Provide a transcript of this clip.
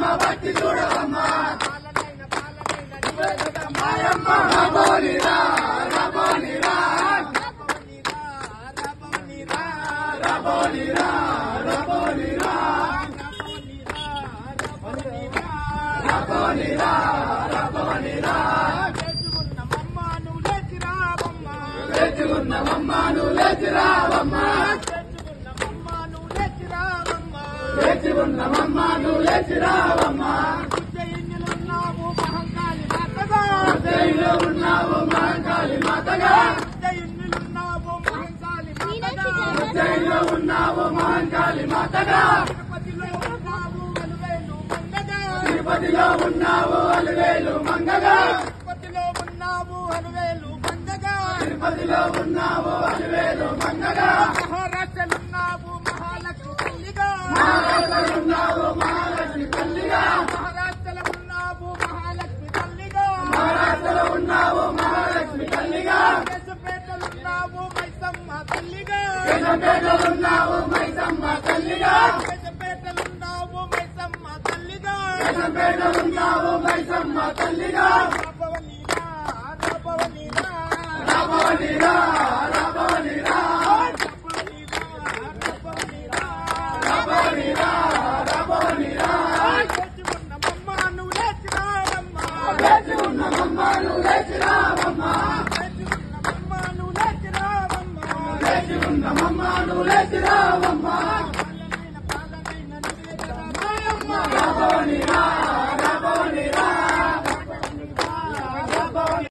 మా భక్తి చూడవమ్మా మాయమ్మ రబోలిరా రబోలిరా రబోలిరా రబోలిరా రబోలిరా రబోలిరా లేచివున్నమమ్మా నువ్వు లేచిరావమ్మా లేచివున్నమమ్మా నువ్వు లేచిరావమ్మా ఉన్నావు మహంకాళి మాతగా ఉన్నావు మహంకాళి మాతగా తిరుపతిలో ఉన్నావు అలువేలు మంగగా తిరుపతిలో ఉన్నావు అలువేలు మంగగా మహారాష్ట్రలున్నావు మహాలక్ష్మి తల్లిగా మహారాష్ట్రలున్నావు మహాలక్ష్మి తల్లిగా మహారాష్ట్రలో ఉన్నావు మహాలక్ష్మి తల్లిగా మహారాష్ట్రలో ఉన్నావు మహాలక్ష్మి తల్లిగా కేశపేటలున్నావు మైసమ్మ తల్లిగా కేశపేటలున్నావు మైసమ్మ తల్లిగా కేశపేటలున్నావు మైసమ్మ తల్లిగా కేశపేటలున్నావు మైసమ్మ తల్లిగా రబోలిరా రబోలిరా రబోలిరా రబోలిరా లేచివున్నమమ్మా నువ్వు లేచిరావమ్మా లేచివున్నమమ్మా నువ్వు లేచిరావమ్మా లేచివున్నమమ్మా నువ్వు లేచిరావమ్మా లేచివున్నమమ్మా నువ్వు లేచిరావమ్మా